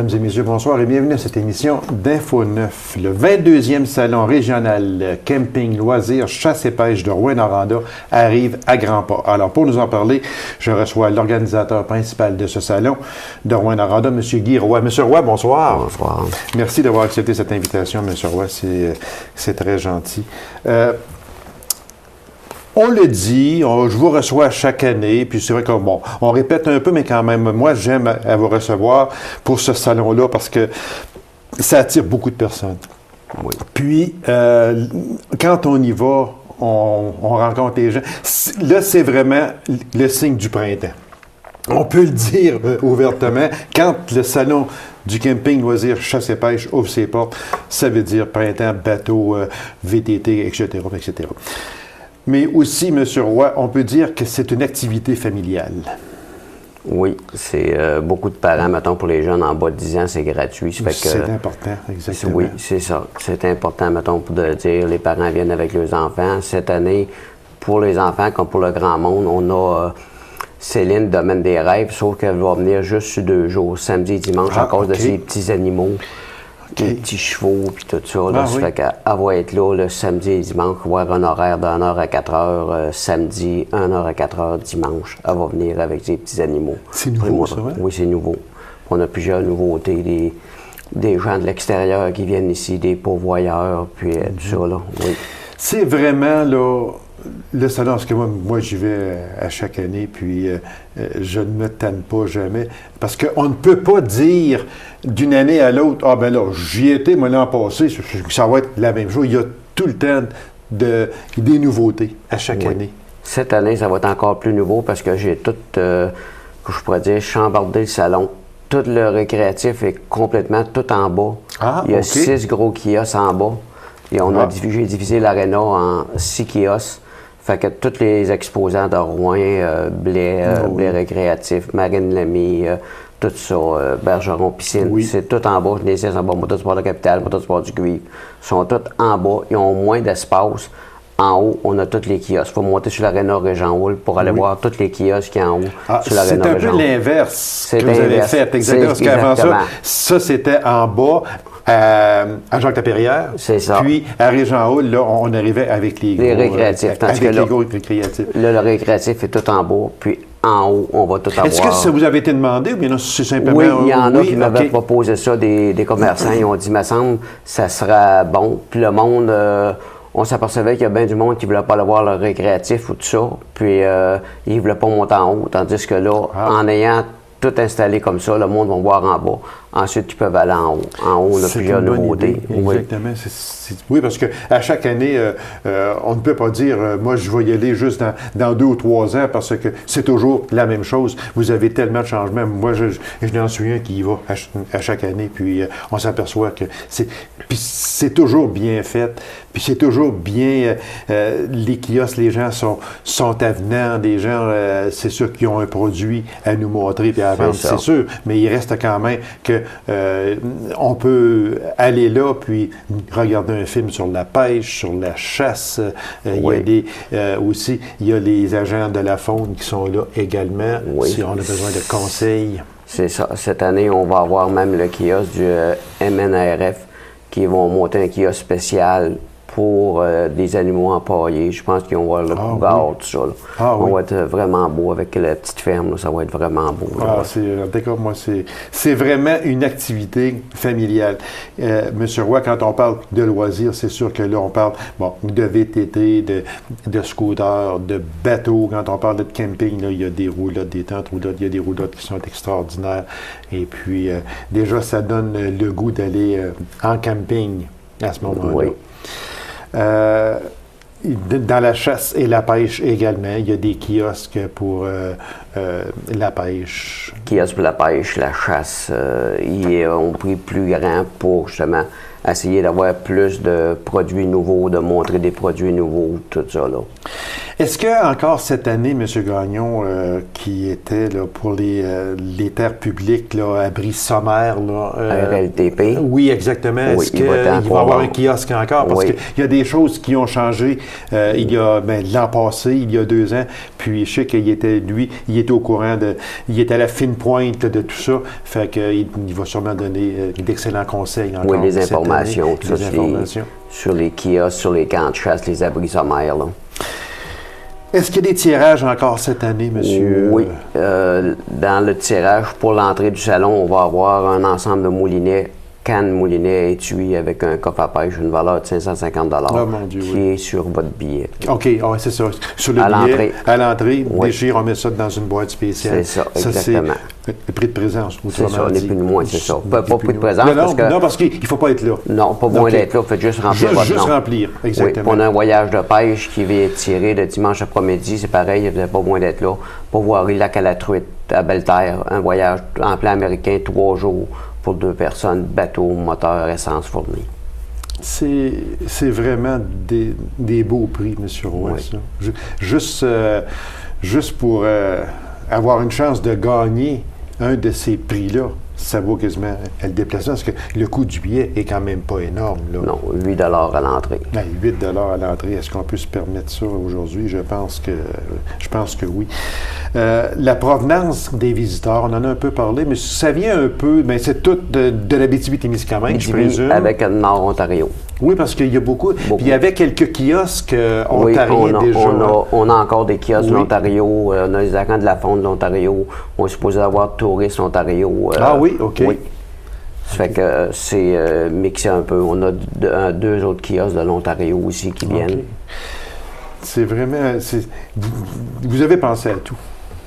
Mesdames et messieurs, bonsoir et bienvenue à cette émission d'Info 9. Le 22e salon régional camping, loisirs, chasse et pêche de Rouyn-Noranda arrive à grands pas. Alors, pour nous en parler, je reçois l'organisateur principal de ce salon de Rouyn-Noranda, M. Guy Roy. M. Roy, bonsoir. Bonsoir. Merci d'avoir accepté cette invitation, M. Roy. C'est très gentil. On le dit, je vous reçois chaque année, puis c'est vrai qu'on on répète un peu, mais quand même, moi, j'aime à vous recevoir pour ce salon-là parce que ça attire beaucoup de personnes. Oui. Puis, quand on y va, on rencontre les gens. Là, c'est vraiment le signe du printemps. On peut le dire ouvertement. Quand le salon du camping, loisirs, chasse et pêche ouvre ses portes, ça veut dire printemps, bateau, VTT, etc., etc. Mais aussi, M. Roy, on peut dire que c'est une activité familiale. Oui, c'est beaucoup de parents, mettons, pour les jeunes en bas de 10 ans, c'est gratuit. C'est important, exactement. Oui, c'est ça. C'est important, mettons, pour de dire les parents viennent avec leurs enfants. Cette année, pour les enfants comme pour le grand monde, on a Céline, Domaine des rêves, sauf qu'elle va venir juste sur 2 jours, samedi et dimanche, à cause de ses petits animaux. Les petits chevaux, puis tout ça. Là, ça fait qu'elle va être là le samedi et dimanche, voir un horaire d'1 heure à 4 heures, samedi, 1 heure à 4 heures, dimanche. Elle va venir avec ses petits animaux. C'est nouveau, ça, hein? Oui, c'est nouveau. On a plusieurs nouveautés, des gens de l'extérieur qui viennent ici, des pourvoyeurs, puis tout ça, là, oui. C'est vraiment, là, le salon, parce que moi j'y vais à chaque année, puis je ne me tanne pas jamais, parce qu'on ne peut pas dire d'une année à l'autre, ah ben là, j'y étais, moi l'an passé, ça va être la même chose. Il y a tout le temps des nouveautés à chaque année. Cette année, ça va être encore plus nouveau, parce que j'ai tout, que je pourrais dire, chambardé le salon. Tout le récréatif est complètement tout en bas. Il y a 6 gros kiosques en bas. Et j'ai divisé l'aréna en 6 kiosques. Fait que tous les exposants de Rouen, Blais récréatif, Marine-Lamy, tout ça, Bergeron, Piscine, c'est tout en bas. Les 6 en bas, Motosport de Capitale, Motosport du Cuivre, sont tous en bas. Ils ont moins d'espace. En haut, on a tous les kiosques. Il faut monter sur l'aréna Régent-Houle pour aller voir tous les kiosques qui sont en haut sur l'aréna Régent-Houle. C'est un peu l'inverse que vous avez fait. Exactement. Parce qu'avant ça, c'était en bas. À Jacques-Lapérière. C'est ça. Puis, à Régent-Houle, là, on arrivait avec les récréatifs. Les gros récréatifs. Là, le récréatif est tout en bas, puis en haut, on va tout avoir. Est-ce que ça vous avait été demandé ou bien non, c'est simplement... Oui, il y en a qui m'avaient proposé ça, des commerçants. Ils ont dit, me semble, ça sera bon. Puis le monde... on s'apercevait qu'il y a bien du monde qui ne voulait pas aller voir le récréatif ou tout ça. Puis, ils ne voulaient pas monter en haut. Tandis que là, en ayant tout installé comme ça, le monde va voir en bas. Ensuite, ils peuvent aller en haut. En haut, on a plusieurs nouveautés. Exactement. Oui, parce qu'à chaque année, on ne peut pas dire, moi, je vais y aller juste dans 2 ou 3 ans, parce que c'est toujours la même chose. Vous avez tellement de changements. Moi, je n'en suis un qui y va à chaque année, puis on s'aperçoit que c'est toujours bien fait, puis c'est toujours bien... les kiosques, les gens sont avenants, des gens, c'est sûr qu'ils ont un produit à nous montrer, puis à vendre, c'est sûr, mais il reste quand même que on peut aller là, puis regarder un film sur la pêche, sur la chasse. Il y a aussi, il y a les agents de la faune qui sont là également, si on a besoin de conseils. C'est ça. Cette année, on va avoir même le kiosque du MNRF qui vont monter un kiosque spécial pour des animaux empaillés. Je pense qu'ils vont voir le cougar, tout ça. On va être vraiment beau avec la petite ferme. Là, ça va être vraiment beau. D'accord, moi, c'est vraiment une activité familiale. Monsieur Roy, quand on parle de loisirs, c'est sûr que là, on parle de VTT, de scooter, de bateaux. Quand on parle de camping, là, il y a des roulottes, des tentes roulottes, il y a des roulottes qui sont extraordinaires. Et puis, déjà, ça donne le goût d'aller en camping à ce moment-là. Oui. Dans la chasse et la pêche également, il y a des kiosques pour la pêche. Kiosques pour la pêche, la chasse, ils ont pris plus grand pour justement essayer d'avoir plus de produits nouveaux, de montrer des produits nouveaux, tout ça, là. Est-ce que encore cette année, M. Gagnon, qui était là, pour les terres publiques, là, abri sommaire, là, RLTP? Oui, exactement. Oui, est-ce qu'il va y avoir un kiosque encore? Parce qu'il y a des choses qui ont changé il y a l'an passé, il y a 2 ans, puis je sais qu'il était, lui, il était au courant il était à la fine pointe de tout ça, fait qu'il va sûrement donner d'excellents conseils encore. Oui, les informations, tout ça, sur les kiosques, sur les camps de chasse, les abris sommaires, là. Est-ce qu'il y a des tirages encore cette année, monsieur? Oui. Dans le tirage, pour l'entrée du salon, on va avoir un ensemble de moulinets, cannes moulinets étui avec un coffre à pêche, une valeur de 550 qui est sur votre billet. OK, c'est ça. Sur le billet, à l'entrée, déchire, on met ça dans une boîte spéciale. C'est ça, exactement. C'est le prix de présence, c'est ça, ni plus ni moins, c'est ça. Pas prix de présence, non, parce qu'il ne faut pas être là. Non, pas besoin d'être là, faites juste remplir votre nom. Juste remplir, exactement. Oui, on a un voyage de pêche qui vient tirer de dimanche après-midi, c'est pareil, vous n'avez pas besoin d'être là. Pour voir le lac à la truite, à Belle-Terre, un voyage en plan américain, 3 jours pour 2 personnes, bateau, moteur, essence fournie. C'est vraiment des beaux prix, M. Roy, ça. Juste pour avoir une chance de gagner un de ces prix-là, ça vaut quasiment le déplacement, parce que le coût du billet est quand même pas énorme, là. Non, 8 $ à l'entrée. 8 $ à l'entrée. Est-ce qu'on peut se permettre ça aujourd'hui? Je pense que oui. La provenance des visiteurs, on en a un peu parlé, mais ça vient un peu, mais c'est tout de l'Abitibi-Témiscamingue, je présume. Avec le Nord-Ontario. Oui, parce qu'il y a beaucoup. Puis il y avait quelques kiosques ontariens déjà. On a encore des kiosques de l'Ontario. On a les agents de la Fonde de l'Ontario. On est supposé avoir Touristes Ontario. Oui, OK. Oui. Ça fait que c'est mixé un peu. On a 2 autres kiosques de l'Ontario aussi qui viennent. C'est vraiment... Vous avez pensé à tout.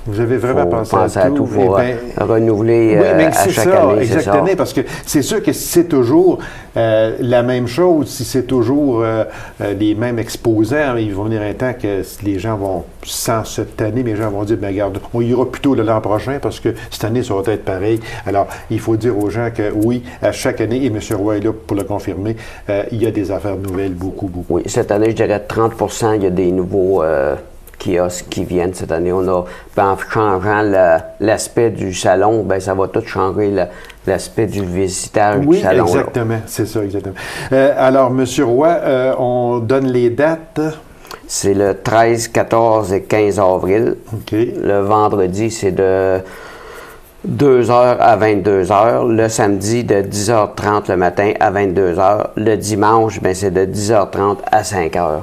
Vous avez vraiment pensé à tout. Il faut renouveler à chaque année. Exactement, parce que c'est sûr que si c'est toujours la même chose, si c'est toujours les mêmes exposants, il va venir un temps que les gens vont, sans cette année, les gens vont dire, bien regarde, on ira plutôt l'an prochain parce que cette année, ça va être pareil. Alors, il faut dire aux gens que oui, à chaque année, et M. Roy est là pour le confirmer, il y a des affaires nouvelles, beaucoup. Oui, cette année, je dirais 30 % il y a des nouveaux... kiosques qui viennent cette année. En changeant l'aspect du salon, ben ça va tout changer l'aspect du visitage du salon. Oui, exactement. C'est ça, exactement. Alors, M. Roy, on donne les dates. C'est le 13, 14 et 15 avril. OK. Le vendredi, c'est de 2h à 22h. Le samedi, de 10h30 le matin à 22h. Le dimanche, ben c'est de 10h30 à 5h.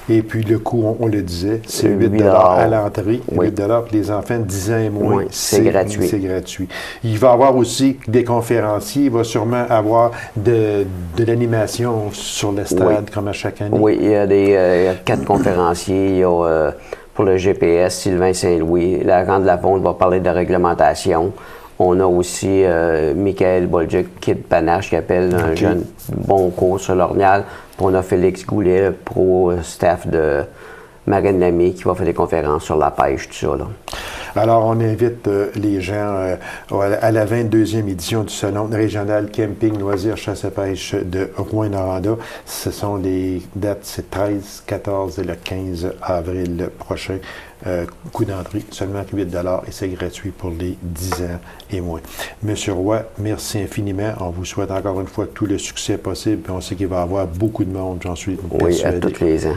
Et puis, le coût, on le disait, c'est 8 $ à l'entrée. 8 $ pour les enfants de 10 ans et moins. C'est gratuit. C'est gratuit. Il va y avoir aussi des conférenciers. Il va sûrement avoir de l'animation sur le stade, comme à chaque année. Oui, il y a 4 conférenciers. Il y a, pour le GPS, Sylvain Saint-Louis. L'agent de la Fonde va parler de réglementation. On a aussi Michael Bolduc, Kid Panache, qui appelle un jeune bon cours sur l'Ornial. On a Félix Goulet, le pro-staff de Marine Lamy, qui va faire des conférences sur la pêche, tout ça, là. Alors, on invite les gens à la 22e édition du Salon régional camping, loisirs, chasse et pêche de Rouyn-Noranda. Ce sont les dates, c'est 13, 14 et le 15 avril prochain. Coût d'entrée, seulement 8 $ et c'est gratuit pour les 10 ans et moins. Monsieur Roy, merci infiniment. On vous souhaite encore une fois tout le succès possible. Puis on sait qu'il va y avoir beaucoup de monde, j'en suis persuadé. Oui, à tous les ans.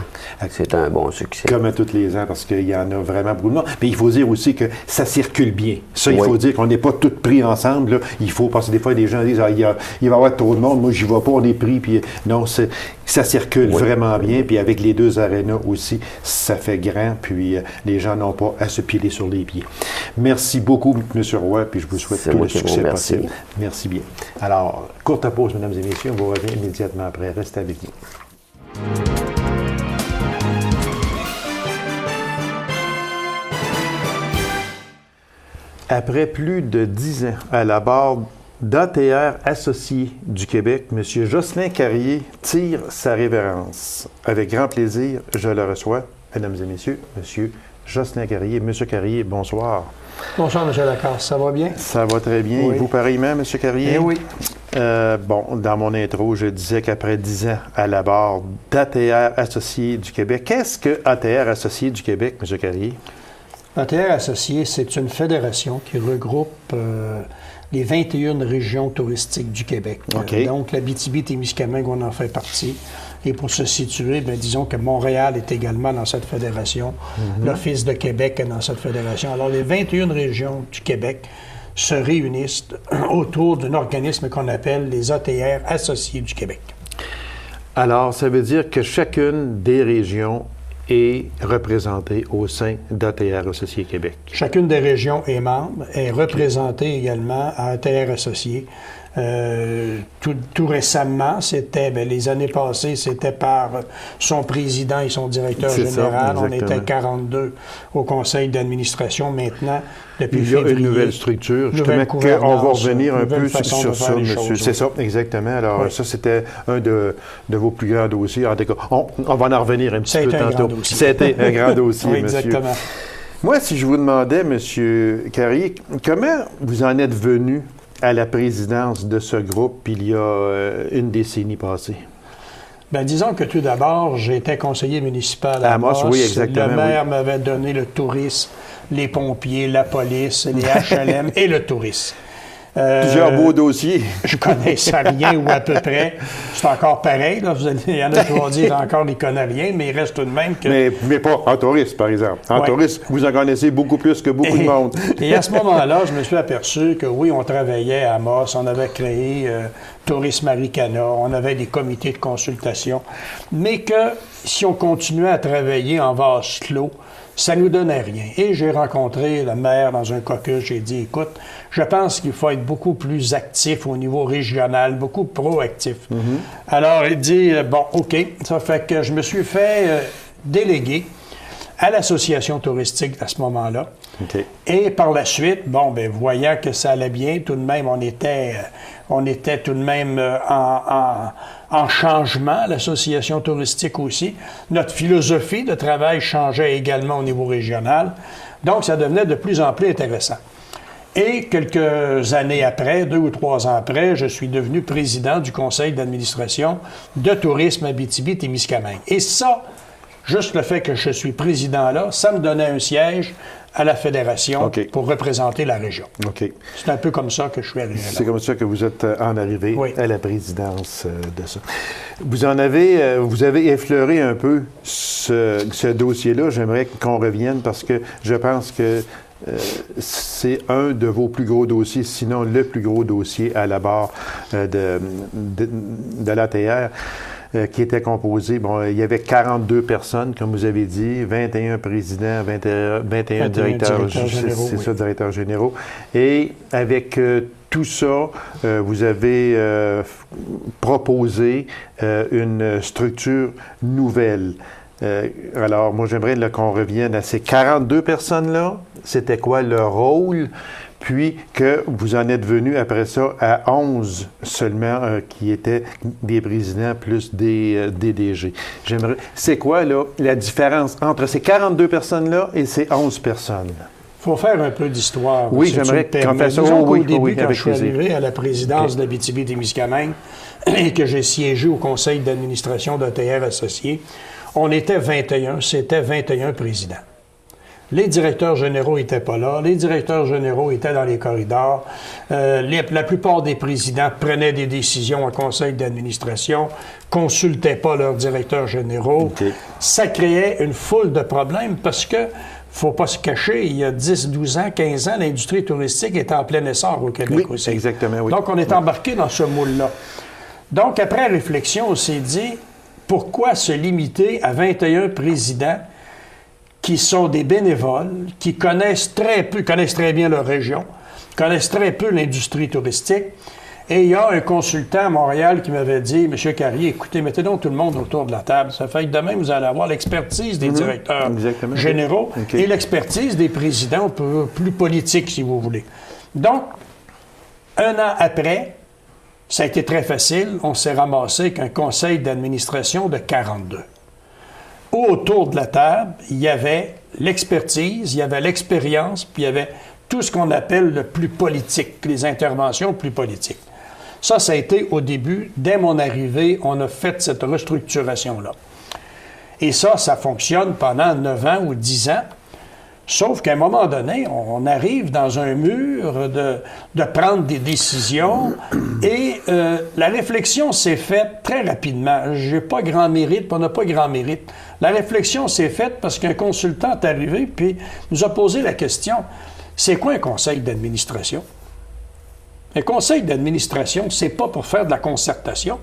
C'est un bon succès. Comme à tous les ans, parce qu'il y en a vraiment beaucoup de monde. Mais il faut dire aussi que ça circule bien. Ça, il faut dire qu'on n'est pas tous pris ensemble. Là. Il faut, parce que des fois, des gens disent, il va y avoir trop de monde, moi, j'y vais pas, on est pris. Puis non, ça circule vraiment bien. Puis avec les 2 arénas aussi, ça fait grand. Puis les gens n'ont pas à se piler sur les pieds. Merci beaucoup, M. Roy, puis je vous souhaite tout le succès possible. Merci bien. Alors, courte pause, mesdames et messieurs. On vous revient immédiatement après. Restez avec nous. Après plus de 10 ans à la barre d'ATR Associés du Québec, M. Jocelyn Carrier tire sa révérence. Avec grand plaisir, je le reçois. mesdames et messieurs, M. Jocelyn Carrier. M. Carrier, bonsoir. Bonsoir, M. Lacasse. Ça va bien? Ça va très bien. Oui. Et vous, pareillement, M. Carrier? Eh oui. Bon, dans mon intro, je disais qu'après 10 ans à la barre d'ATR Associés du Québec, qu'est-ce que ATR Associés du Québec, M. Carrier? ATR Associés, c'est une fédération qui regroupe les 21 régions touristiques du Québec. Okay. Donc, l'Abitibi-Témiscamingue, on en fait partie. Et pour se situer, bien, disons que Montréal est également dans cette fédération. L'Office de Québec est dans cette fédération. Alors, les 21 régions du Québec se réunissent autour d'un organisme qu'on appelle les ATR Associés du Québec. Alors, ça veut dire que chacune des régions est représentée au sein d'ATR Associés Québec. Chacune des régions est membre, est représentée également à ATR Associés. Tout récemment, c'était, les années passées, c'était par son président et son directeur général. On était 42 au conseil d'administration. Maintenant, depuis février, il y a une nouvelle structure. Justement, on va revenir un peu sur ça, monsieur. C'est ça, exactement. Alors, ça, c'était un de vos plus grands dossiers. En tout cas, on va en revenir un petit peu tantôt. C'était un grand dossier, oui, monsieur. Exactement. Moi, si je vous demandais, monsieur Carrier, comment vous en êtes venu à la présidence de ce groupe il y a une décennie passée? Bien, disons que tout d'abord, j'étais conseiller municipal à Amos. Oui, exactement. Le maire m'avait donné le tourisme, les pompiers, la police, les HLM et le tourisme. Plusieurs beaux dossiers. Je connais ça rien ou à peu près. C'est encore pareil. Là. Il y en a qui vont dire encore qu'ils ne connaissent rien, mais il reste tout de même que... Mais pas en tourisme, par exemple. En tourisme, vous en connaissez beaucoup plus que beaucoup de monde. Et à ce moment-là, je me suis aperçu que oui, on travaillait à Amos, on avait créé Tourisme Maricana, on avait des comités de consultation, mais que si on continuait à travailler en vase clos, ça ne nous donnait rien. Et j'ai rencontré le maire dans un caucus. J'ai dit, écoute, je pense qu'il faut être beaucoup plus actif au niveau régional, beaucoup proactif. Alors, il dit, bon, OK. Ça fait que je me suis fait déléguer à l'association touristique à ce moment-là. Okay. Et par la suite, bon, bien, voyant que ça allait bien, tout de même, on était tout de même en changement, l'association touristique aussi. Notre philosophie de travail changeait également au niveau régional. Donc, ça devenait de plus en plus intéressant. Et quelques années après, 2 ou 3 ans après, je suis devenu président du conseil d'administration de Tourisme Abitibi-Témiscamingue. Et ça, juste le fait que je suis président là, ça me donnait un siège à la fédération pour représenter la région. C'est un peu comme ça que je suis arrivé là. C'est comme ça que vous êtes en arrivé à la présidence de ça. Vous avez effleuré un peu ce dossier-là. J'aimerais qu'on revienne parce que je pense que c'est un de vos plus gros dossiers, sinon le plus gros dossier à la barre de l'ATR. Qui était composé, bon, il y avait 42 personnes, comme vous avez dit, 21 présidents, 21 directeurs généraux. C'est ça, directeurs généraux. Et avec tout ça, vous avez proposé une structure nouvelle. Alors, moi, j'aimerais qu'on revienne à ces 42 personnes-là. C'était quoi leur rôle? Puis que vous en êtes venu après ça à 11 seulement qui étaient des présidents plus des DG. C'est quoi, là, la différence entre ces 42 personnes-là et ces 11 personnes? Il faut faire un peu d'histoire. Oui, j'aimerais qu'on fasse ça. Au début, quand je suis arrivé à la présidence de l'Abitibi-Témiscamingue et que j'ai siégé au conseil d'administration d'ATR Associés, on était 21, c'était 21 présidents. Les directeurs généraux n'étaient pas là. Les directeurs généraux étaient dans les corridors. La plupart des présidents prenaient des décisions en conseil d'administration, consultaient pas leurs directeurs généraux. Ça créait une foule de problèmes parce que, faut pas se cacher, il y a 10, 12 ans, 15 ans, l'industrie touristique était en plein essor au Québec aussi. Exactement, oui. Donc, on est embarqué dans ce moule-là. Donc, après réflexion, on s'est dit, pourquoi se limiter à 21 présidents qui sont des bénévoles, qui connaissent très bien leur région, connaissent très peu l'industrie touristique. Et il y a un consultant à Montréal qui m'avait dit, « M. Carrier, écoutez, mettez donc tout le monde autour de la table. Ça fait que demain, vous allez avoir l'expertise des directeurs généraux et l'expertise des présidents un peu plus politiques, si vous voulez. » Donc, un an après, ça a été très facile. On s'est ramassé avec un conseil d'administration de 42. autour de la table, il y avait l'expertise, il y avait l'expérience, puis il y avait tout ce qu'on appelle le plus politique, les interventions plus politiques. Ça a été au début, dès mon arrivée, on a fait cette restructuration-là. Et ça fonctionne pendant 9 ans ou 10 ans. Sauf qu'à un moment donné, on arrive dans un mur de prendre des décisions et la réflexion s'est faite très rapidement. J'ai pas grand mérite, on n'a pas grand mérite. La réflexion s'est faite parce qu'un consultant est arrivé puis nous a posé la question, c'est quoi un conseil d'administration? Un conseil d'administration, c'est pas pour faire de la concertation.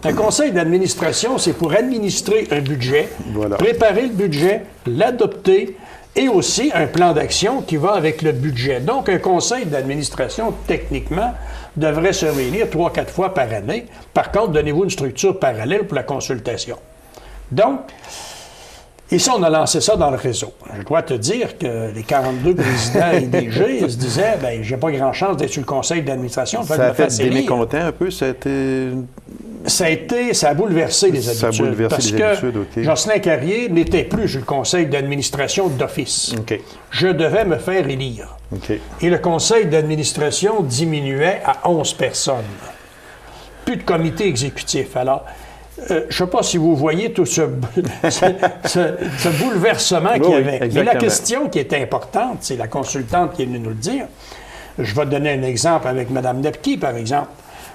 Un conseil d'administration, c'est pour administrer un budget, préparer le budget, l'adopter, et aussi un plan d'action qui va avec le budget. Donc, un conseil d'administration, techniquement, devrait se réunir 3-4 fois par année. Par contre, donnez-vous une structure parallèle pour la consultation. Donc, et ça, on a lancé ça dans le réseau. Je dois te dire que les 42 présidents et DG, ils se disaient, bien, j'ai pas grand chance d'être sur le conseil d'administration. Ça a fait des mécontents un peu, ça a bouleversé les habitudes. Ça a bouleversé les habitudes, OK. Jocelyn Carrier n'était plus sur le conseil d'administration d'office. OK. Je devais me faire élire. OK. Et le conseil d'administration diminuait à 11 personnes. Plus de comité exécutif. Alors, je ne sais pas si vous voyez tout ce bouleversement qu'il y avait. Exactement. Mais la question qui est importante, c'est la consultante qui est venue nous le dire. Je vais te donner un exemple avec Mme Nepke, par exemple.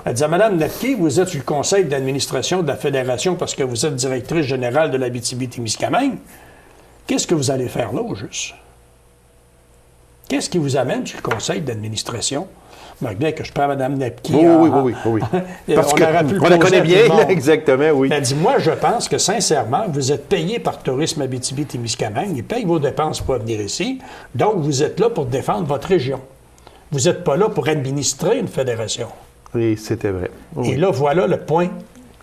Elle disait, Mme Nepke, vous êtes sur le conseil d'administration de la Fédération parce que vous êtes directrice générale de l'Abitibi-Témiscamingue. Qu'est-ce que vous allez faire là, au juste? Qu'est-ce qui vous amène sur le conseil d'administration? Bien que je prends Mme Nepke. Oui. Parce qu'on la connaît bien, exactement, oui. Elle dit, moi, je pense que, sincèrement, vous êtes payé par Tourisme Abitibi-Témiscamingue, ils payent vos dépenses pour venir ici, donc vous êtes là pour défendre votre région. Vous n'êtes pas là pour administrer une fédération. Oui, c'était vrai. Oui. Et là, voilà le point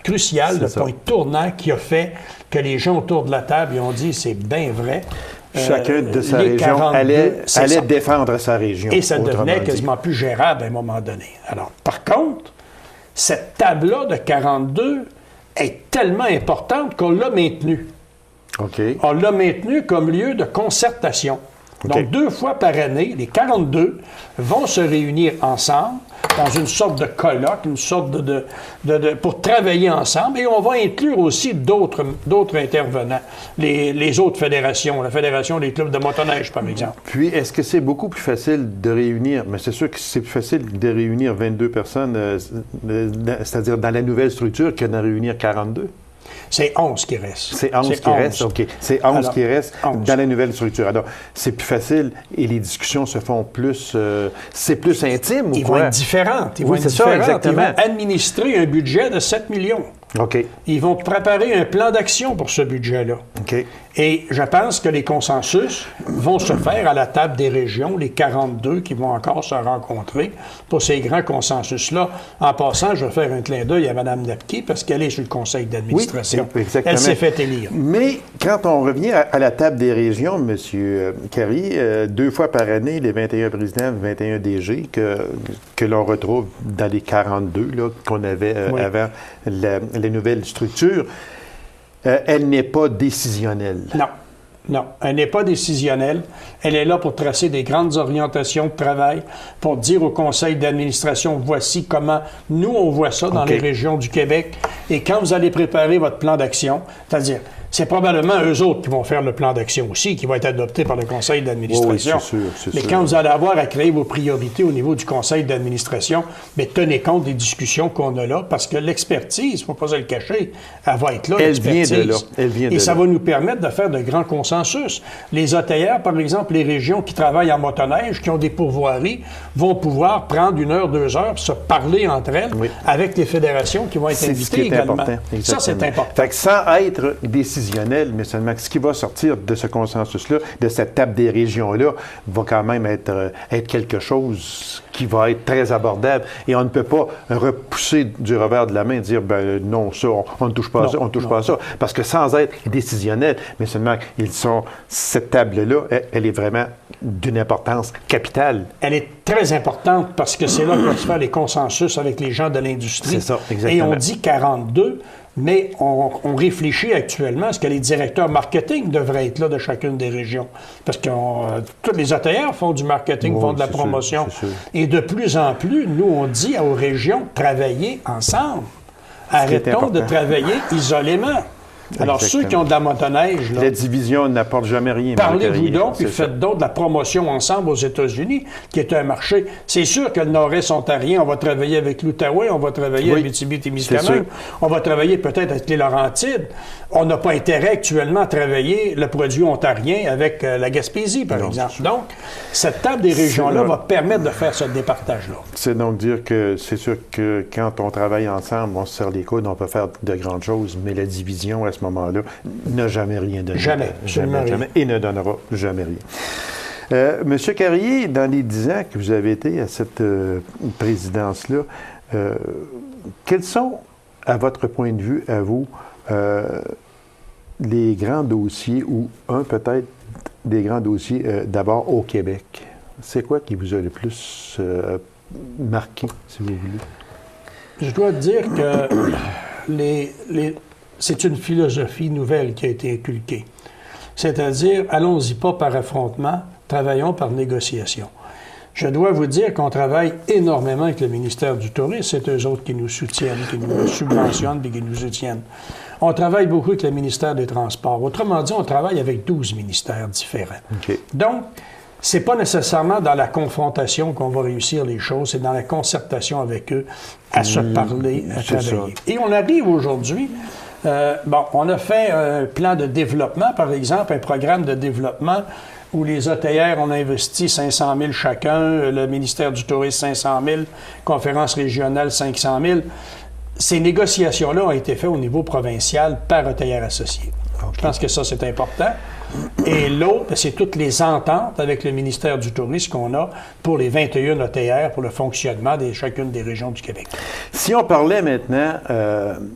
crucial, le point tournant qui a fait que les gens autour de la table ils ont dit, c'est bien vrai. Chacun de sa région allait défendre sa région. Et ça devenait quasiment plus gérable à un moment donné. Alors, par contre, cette table-là de 42 est tellement importante qu'on l'a maintenue. OK. On l'a maintenue comme lieu de concertation. Okay. Donc, 2 fois par année, les 42 vont se réunir ensemble dans une sorte de colloque, une sorte pour travailler ensemble. Et on va inclure aussi d'autres intervenants, les autres fédérations, la Fédération des clubs de motoneige, par exemple. Puis, est-ce que c'est beaucoup plus facile de réunir, mais c'est sûr que c'est plus facile de réunir 22 personnes, c'est-à-dire dans la nouvelle structure, que d'en réunir 42? C'est 11 qui restent. C'est 11 qui restent, OK. C'est 11 qui restent dans la nouvelle structure. Alors, c'est plus facile et les discussions se font plus... c'est plus intime ou quoi? Ils vont être différentes. Ils vont administrer un budget de 7 millions. OK. Ils vont préparer un plan d'action pour ce budget-là. OK. Et je pense que les consensus vont se faire à la table des régions, les 42 qui vont encore se rencontrer pour ces grands consensus-là. En passant, je vais faire un clin d'œil à Mme Nepke parce qu'elle est sur le conseil d'administration. Oui, exactement. Elle s'est fait élire. Mais quand on revient à la table des régions, M. Carrier, 2 fois par année, les 21 présidents, 21 DG que l'on retrouve dans les 42 là, qu'on avait avant les nouvelles structures, elle n'est pas décisionnelle. Non, elle n'est pas décisionnelle. Elle est là pour tracer des grandes orientations de travail, pour dire au conseil d'administration, voici comment nous, on voit ça dans les régions du Québec. Et quand vous allez préparer votre plan d'action, c'est-à-dire, c'est probablement eux autres qui vont faire le plan d'action aussi, qui va être adopté par le conseil d'administration. Oui, c'est sûr. Quand vous allez avoir à créer vos priorités au niveau du conseil d'administration, mais tenez compte des discussions qu'on a là, parce que l'expertise, il ne faut pas se le cacher, elle va être là, l'expertise. Elle vient de là. Et ça va nous permettre de faire de grands consensus. Les OTR, par exemple, les régions qui travaillent en motoneige, qui ont des pourvoiries, vont pouvoir prendre 1 heure, 2 heures, se parler entre elles avec les fédérations qui vont être invitées également. Ça, c'est important. Fait que sans être décisionnel, mais seulement ce qui va sortir de ce consensus-là, de cette table des régions-là, va quand même être quelque chose qui va être très abordable. Et on ne peut pas repousser du revers de la main et dire, ben non, ça, on ne touche pas à ça, on ne touche pas à ça. Parce que sans être décisionnel, mais seulement cette table-là, elle est vraiment d'une importance capitale. Elle est très importante parce que c'est là qu'on va se faire les consensus avec les gens de l'industrie. C'est ça, exactement. Et on dit 42, Mais on réfléchit actuellement à ce que les directeurs marketing devraient être là de chacune des régions. Parce que tous les hôteliers font du marketing, font de la promotion. Sûr. Et de plus en plus, nous, on dit aux régions, travaillez ensemble. Arrêtons de travailler isolément. Alors, Exactement. ceux qui ont de la motoneige... La division n'apporte jamais rien. Parlez-vous donc, puis faites donc de la promotion ensemble aux États-Unis, qui est un marché. C'est sûr que le Nord-Est ontarien, on va travailler avec l'Outaouais, on va travailler avec Abitibi-Témiscamingue, on va travailler peut-être avec les Laurentides. On n'a pas intérêt actuellement à travailler le produit ontarien avec la Gaspésie, par exemple. Donc, cette table des régions-là va permettre de faire ce départage-là. C'est donc dire que c'est sûr que quand on travaille ensemble, on se serre les coudes, on peut faire de grandes choses, mais la division, à ce moment-là, n'a jamais rien donné. Jamais. Et ne donnera jamais rien. Monsieur Carrier, dans les 10 ans que vous avez été à cette présidence-là, quels sont, à votre point de vue, à vous, les grands dossiers, ou peut-être des grands dossiers d'abord au Québec? C'est quoi qui vous a le plus marqué, si vous voulez? Je dois dire que c'est une philosophie nouvelle qui a été inculquée. C'est-à-dire, allons-y pas par affrontement, travaillons par négociation. Je dois vous dire qu'on travaille énormément avec le ministère du Tourisme. C'est eux autres qui nous soutiennent, qui nous subventionnent et qui nous soutiennent. On travaille beaucoup avec le ministère des Transports. Autrement dit, on travaille avec 12 ministères différents. Okay. Donc, c'est pas nécessairement dans la confrontation qu'on va réussir les choses, c'est dans la concertation avec eux, à se parler, à travailler. Et on arrive aujourd'hui... on a fait un plan de développement, par exemple, un programme de développement où les hôtelières ont investi 500 000 chacun, le ministère du Tourisme 500 000, conférence régionale 500 000. Ces négociations-là ont été faites au niveau provincial par hôtelières associées. Okay. Je pense que ça, c'est important. Et l'autre, c'est toutes les ententes avec le ministère du Tourisme qu'on a pour les 21 hôtelières pour le fonctionnement de chacune des régions du Québec. Si on parlait maintenant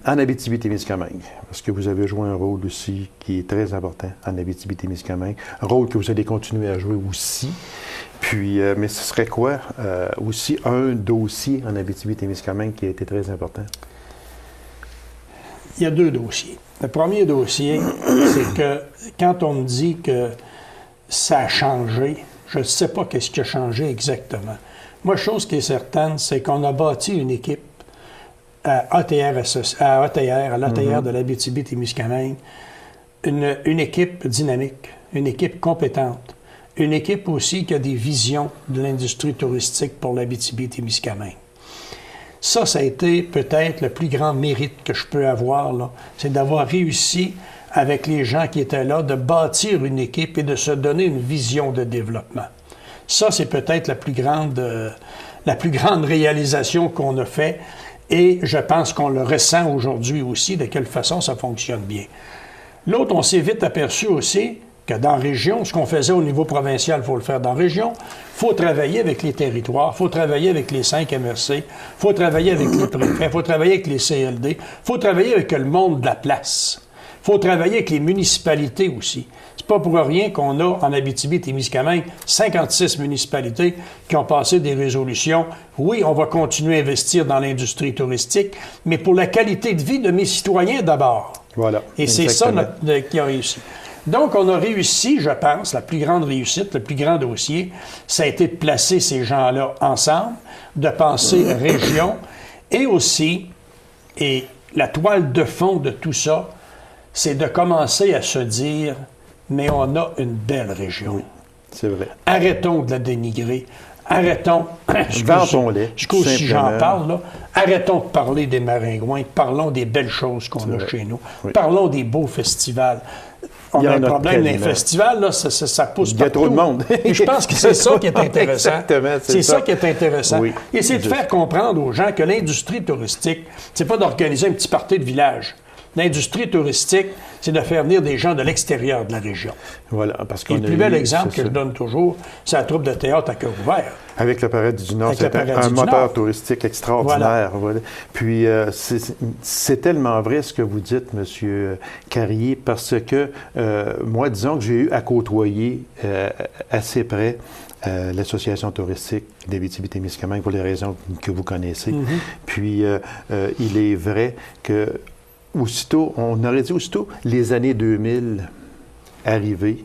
en Abitibi-Témiscamingue, parce que vous avez joué un rôle aussi qui est très important en Abitibi-Témiscamingue, un rôle que vous allez continuer à jouer aussi. Puis, mais ce serait quoi aussi un dossier en Abitibi-Témiscamingue qui a été très important? Il y a 2 dossiers. Le premier dossier, c'est que quand on me dit que ça a changé, je ne sais pas qu'est-ce qui a changé exactement. Moi, chose qui est certaine, c'est qu'on a bâti une équipe à l'hôtelière de l'Abitibi-Témiscamingue, une équipe dynamique, une équipe compétente, une équipe aussi qui a des visions de l'industrie touristique pour l'Abitibi-Témiscamingue. Ça a été peut-être le plus grand mérite que je peux avoir, là. C'est d'avoir réussi, avec les gens qui étaient là, de bâtir une équipe et de se donner une vision de développement. Ça, c'est peut-être la plus grande réalisation qu'on a fait et je pense qu'on le ressent aujourd'hui aussi, de quelle façon ça fonctionne bien. L'autre, on s'est vite aperçu aussi que dans la région, ce qu'on faisait au niveau provincial, il faut le faire dans la région. Il faut travailler avec les territoires, il faut travailler avec les 5 MRC, il faut travailler avec les préfets, il faut travailler avec les CLD, il faut travailler avec le monde de la place. Il faut travailler avec les municipalités aussi. C'est pas pour rien qu'on a en Abitibi-Témiscamingue 56 municipalités qui ont passé des résolutions. Oui, on va continuer à investir dans l'industrie touristique, mais pour la qualité de vie de mes citoyens d'abord. Voilà. Et c'est ça qui a réussi. Donc, on a réussi, je pense, la plus grande réussite, le plus grand dossier, ça a été de placer ces gens-là ensemble, de penser région, et aussi, et la toile de fond de tout ça, c'est de commencer à se dire, mais on a une belle région. Oui, c'est vrai. Arrêtons de la dénigrer. Arrêtons, jusqu'au si j'en parle, là, arrêtons de parler des maringouins, parlons des belles choses qu'on a chez nous, parlons des beaux festivals. On a un problème dans les festivals, là, ça pousse partout. Il y a trop de monde. Et je pense que c'est ça qui est intéressant. Exactement, c'est ça qui est intéressant. Oui, et c'est de faire comprendre aux gens que l'industrie touristique, c'est pas d'organiser un petit party de village. L'industrie touristique, c'est de faire venir des gens de l'extérieur de la région. Voilà, parce qu'on et le plus bel exemple que je donne toujours, c'est la troupe de théâtre à Cœur ouvert. Avec le Paradis du Nord, c'est un moteur touristique extraordinaire. Voilà. Puis, c'est tellement vrai ce que vous dites, M. Carrier, parce que moi, disons que j'ai eu à côtoyer assez près l'Association touristique d'Abitibi-Témiscamingue pour les raisons que vous connaissez. Mm-hmm. Puis, il est vrai que on aurait dit aussitôt, les années 2000 arrivées,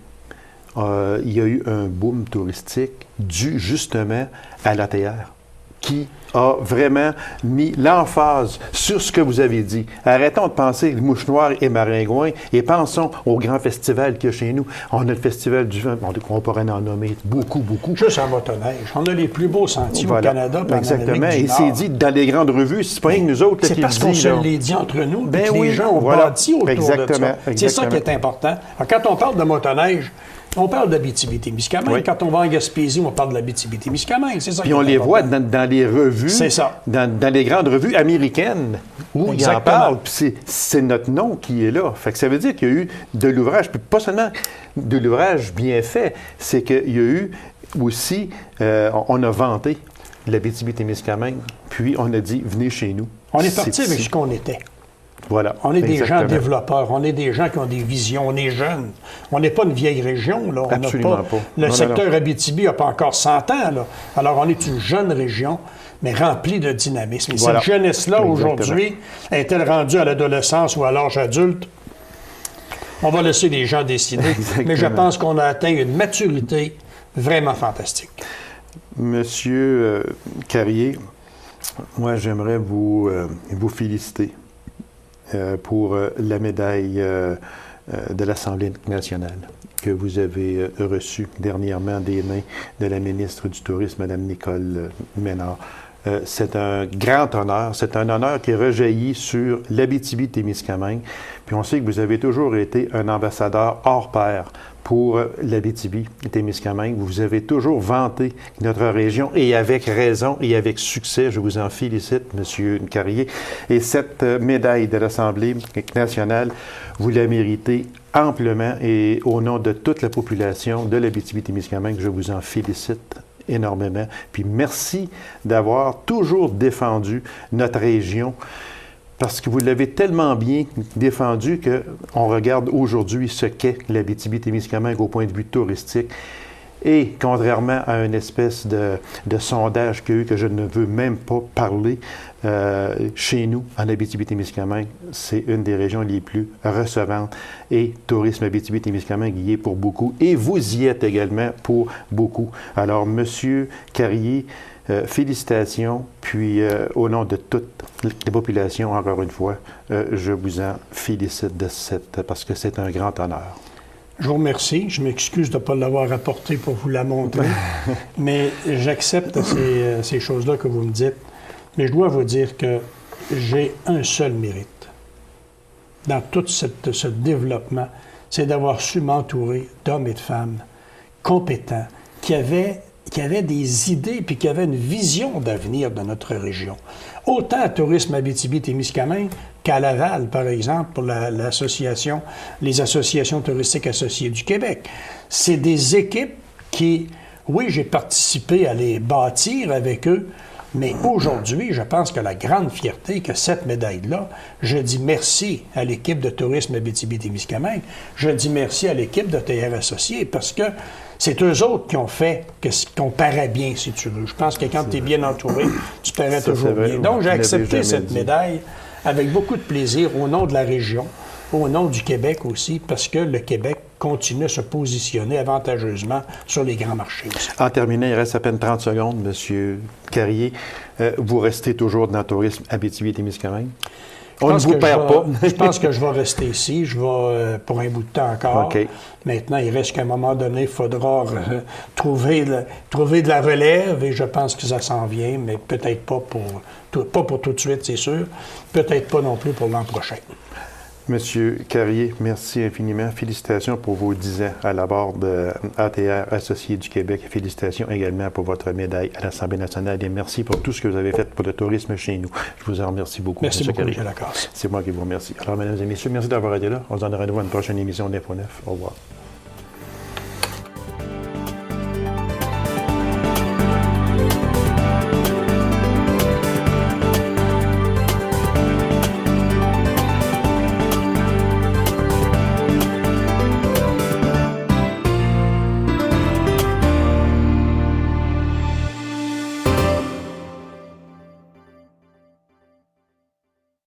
il y a eu un boom touristique dû justement à l'ATR, qui a vraiment mis l'emphase sur ce que vous avez dit. Arrêtons de penser mouche noire et maringouin et pensons au grand festival qu'il y a chez nous. On a le festival du vin, on pourrait en nommer beaucoup. Juste en motoneige. On a les plus beaux sentiers au Canada. Exactement. Et c'est dit dans les grandes revues, c'est pas rien que nous autres qui le disent. C'est parce qu'on se l'est dit entre nous, que les gens ont bâti autour de ça. C'est ça qui est important. Alors, quand on parle de motoneige, on parle d'Abitibi-Témiscamingue. Oui. Quand on va en Gaspésie, on parle de l'Abitibi-Témiscamingue. C'est ça. Puis on les voit dans les revues, dans les grandes revues américaines où ils en parlent. Puis c'est notre nom qui est là. Fait que ça veut dire qu'il y a eu de l'ouvrage, puis pas seulement de l'ouvrage bien fait, c'est qu'il y a eu aussi, on a vanté l'Abitibi-Témiscamingue, puis on a dit, venez chez nous. On est parti avec ce qu'on était. Voilà. On est des gens développeurs, on est des gens qui ont des visions, on est jeunes. On n'est pas une vieille région, là. Absolument pas. Le secteur Abitibi n'a pas encore 100 ans, là. Alors, on est une jeune région, mais remplie de dynamisme. Et cette jeunesse-là, aujourd'hui, est-elle rendue à l'adolescence ou à l'âge adulte? On va laisser les gens décider. Mais je pense qu'on a atteint une maturité vraiment fantastique. Monsieur Carrier, moi, j'aimerais vous féliciter pour la médaille de l'Assemblée nationale que vous avez reçue dernièrement des mains de la ministre du Tourisme, Mme Nicole Ménard. C'est un grand honneur. C'est un honneur qui rejaillit sur l'Abitibi-Témiscamingue. Puis on sait que vous avez toujours été un ambassadeur hors pair pour l'Abitibi-Témiscamingue. Vous avez toujours vanté notre région, et avec raison et avec succès. Je vous en félicite, M. Carrier. Et cette médaille de l'Assemblée nationale, vous la méritez amplement, et au nom de toute la population de l'Abitibi-Témiscamingue, je vous en félicite énormément. Puis merci d'avoir toujours défendu notre région, parce que vous l'avez tellement bien défendu qu'on regarde aujourd'hui ce qu'est l'Abitibi-Témiscamingue au point de vue touristique. Et contrairement à une espèce de sondage qu'il y a eu, que je ne veux même pas parler, chez nous, en Abitibi-Témiscamingue, c'est une des régions les plus recevantes. Et Tourisme Abitibi-Témiscamingue y est pour beaucoup. Et vous y êtes également pour beaucoup. Alors, M. Carrier, félicitations. Puis, au nom de toute la population, encore une fois, je vous en félicite parce que c'est un grand honneur. Je vous remercie. Je m'excuse de ne pas l'avoir apporté pour vous la montrer, mais j'accepte ces choses-là que vous me dites. Mais je dois vous dire que j'ai un seul mérite dans tout ce développement, c'est d'avoir su m'entourer d'hommes et de femmes compétents, qui avaient des idées puis qui avaient une vision d'avenir de notre région. Autant à Tourisme Abitibi-Témiscamingue qu'à Laval, par exemple, pour les associations touristiques associées du Québec. C'est des équipes qui, oui, j'ai participé à les bâtir avec eux, mais aujourd'hui, je pense que la grande fierté que cette médaille-là, je dis merci à l'équipe de Tourisme Abitibi-Témiscamingue, je dis merci à l'équipe de TR Associés, parce que c'est eux autres qui ont fait qu'on paraît bien, si tu veux. Je pense que quand tu es bien entouré, tu parais toujours bien. Donc, j'ai accepté cette médaille avec beaucoup de plaisir au nom de la région, au nom du Québec aussi, parce que le Québec continue à se positionner avantageusement sur les grands marchés aussi. En terminant, il reste à peine 30 secondes, M. Carrier. Vous restez toujours dans le tourisme Abitibi-Témiscamingue? On ne vous perd pas. Je pense que je vais rester ici. Je vais pour un bout de temps encore. Okay. Maintenant, il reste qu'à un moment donné, il faudra trouver de la relève, et je pense que ça s'en vient, mais peut-être pas pour tout de suite, c'est sûr. Peut-être pas non plus pour l'an prochain. Monsieur Carrier, merci infiniment. Félicitations pour vos 10 ans à la barre de ATR Associés du Québec. Félicitations également pour votre médaille à l'Assemblée nationale, et merci pour tout ce que vous avez fait pour le tourisme chez nous. Je vous en remercie beaucoup. Merci beaucoup, M. Lacasse. C'est moi qui vous remercie. Alors, mesdames et messieurs, merci d'avoir été là. On se donne rendez-vous à une prochaine émission d'Info 9. Au revoir.